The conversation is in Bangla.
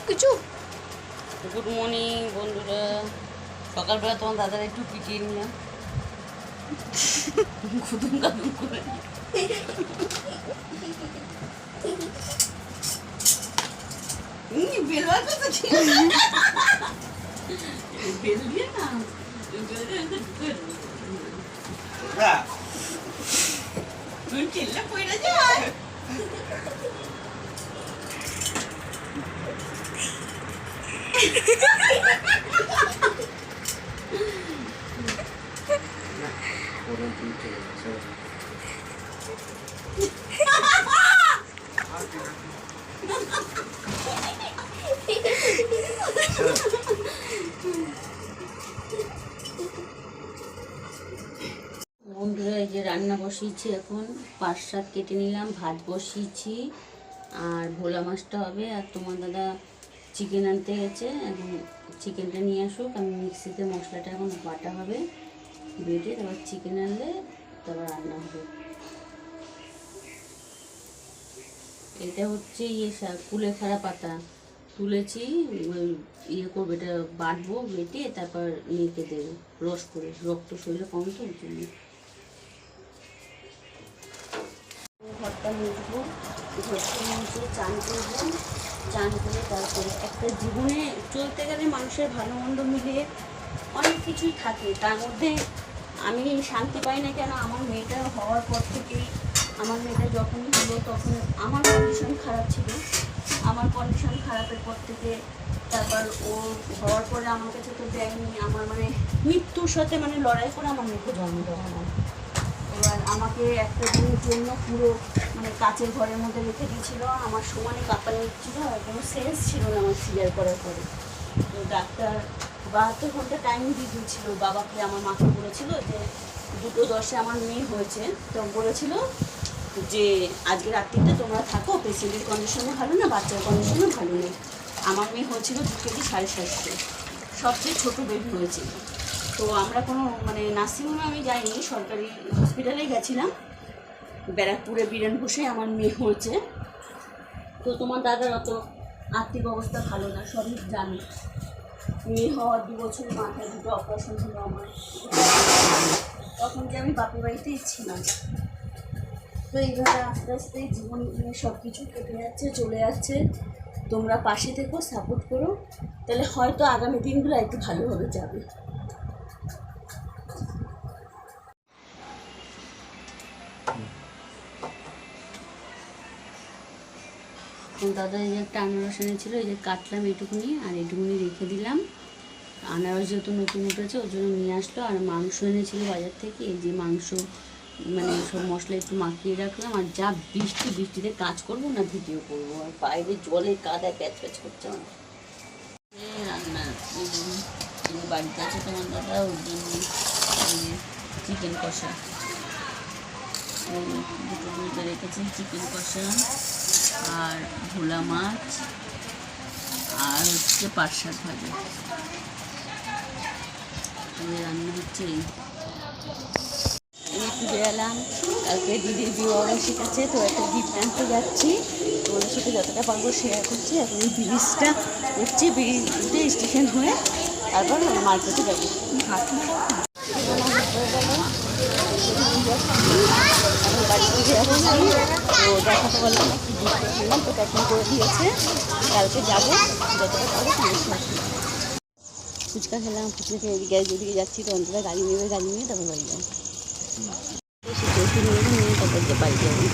কিছু। গুড মর্নিং বন্ধুরা। সকালবেলা তোমার দাদার একটু পিটিয়ে নিলাম, খুদুম কাদুম করে। বেলবার কথা ছিল, বেল দিয়ে না, তুই চিল্লা পড়ে যায়। বন্ধুরা এই যে রান্না বসিয়েছি, এখন পাট শাক কেটে নিলাম, ভাত বসিয়েছি, আর ভোলা মাছটা হবে। আর তোমার দাদা চিকেন আনতে গেছে, এখন চিকেনটা নিয়ে আসুক, আমি মিক্সিতে মশলাটা এখন বাটা হবে, বেটে তারপর চিকেন আনলে তারপর রান্না হবে। এটা হচ্ছে শাক, কুলেখাড়া পাতা তুলেছি, ইয়ে করবো, এটা বাটবো, বেটে তারপর মেখে দেবো রস করে, রক্ত শরীরে কম তো ওই জন্য। ঘরটা মুছবো, ঘরটা মুছে চান করবো, চান করে তারপরে একটা জীবনে চলতে গেলে মানুষের ভালো মন্দ মিলে অনেক কিছুই থাকে, তার মধ্যে আমি শান্তি পাই না কেন, আমার মেয়েটা হওয়ার পর থেকেই, আমার মেয়েটা যখনই হলো তখন আমার কন্ডিশন খারাপ ছিল, আমার কন্ডিশন খারাপের পর থেকে তারপর ও হওয়ার পরে আমার কাছে তো দেয়নি, আমার মানে মৃত্যুর সাথে মানে লড়াই করে আমার মেয়েকে জন্ম দেওয়া হয়। এবার আমাকে একটা দিনের জন্য পুরো মানে কাচের ঘরের মধ্যে রেখে দিয়েছিলো, আমার সমানে কাঁপানি নিচ্ছিল, আর কোনো সেন্স ছিল না আমার সিজার করার পরে। তো ডাক্তার 72 ঘন্টা টাইম দিয়ে দিয়েছিল, বাবাকে আমার মাকে বলেছিল যে 2:10 আমার মেয়ে হয়েছে, তো বলেছিল যে আজকে রাত্রিতে তোমরা থাকো, পেশেন্টের কন্ডিশনে ভালো না, বাচ্চার কন্ডিশনে ভালো নেই। আমার মেয়ে হয়েছিল 2 কেজি 750, সবচেয়ে ছোটো বেবি হয়েছিল। তো আমরা কোনো মানে নার্সিংহোমে আমি যাইনি, সরকারি হসপিটালেই গেছিলাম, ব্যারাকপুরে বীরেন বসে আমার মেয়ে হয়েছে। তো তোমার দাদার অত আর্থিক অবস্থা ভালো না, সবই জানি। মেয়ে হওয়ার 2 বছর মাথায় 2টো অপারেশন হলো আমার, তখন যে আমি বাপের বাড়িতেই ছিলাম। তো এইভাবে আস্তে আস্তে জীবন সব কিছু কেটে যাচ্ছে, চলে যাচ্ছে। তোমরা পাশে থেকো, সাপোর্ট করো, তাহলে হয়তো আগামী দিনগুলো একটু ভালোভাবে যাবে। দাদা এই যে একটা আনারস এনেছিল, এই যে কাটলাম এইটুকুনি, আর এইটুকুনি রেখে দিলাম। আনারস যেহেতু নতুন উঠেছে ওর জন্য নিয়ে আসলো, আর মাংস এনেছিল বাজার থেকে, এই যে মাংস মানে সব মশলা একটু মাখিয়ে রাখলাম। আর যা বৃষ্টি, বৃষ্টিতে কাজ করবো না ভিডিও করবো, আর বাইরে জলে কাদায় প্যাচ প্যাচ করছে আমার। রান্না বাড়িতে আছে তোমার দাদা, ওর জন্য চিকেন কষা, দুটো রেখেছি, চিকেন কষা আর ভোলা মাছ আর হচ্ছে পাট শাক ভাজা রান্না হচ্ছে। একটু বেরালাম, কালকে দিদির বিবাহ শিখাচ্ছে, তো একটা গিফট আনতে যাচ্ছি, ওদের সাথে যতটা পারবো শেয়ার করছি। এখন এই ব্রিজটা উঠছি, ব্রিজে স্টেশন হয়ে তারপর মার্কেটে যাবো। বাড়ি থেকে এখন আমি তো দেখাতে পারলাম না, কি গিফট কিনলাম, তো প্যাকিং করে দিয়েছে, কালকে যাবো, যতটা পারবো সমস্যা। ফুচকা খেলাম, ফুচকা খেয়ে এদিকে যেদিকে যাচ্ছি তো অন্তত গাড়ি নেবে, গাড়ি নিয়ে তারপর বাড়ি যাবো, নিয়ে তারপর বাড়ি যাবো।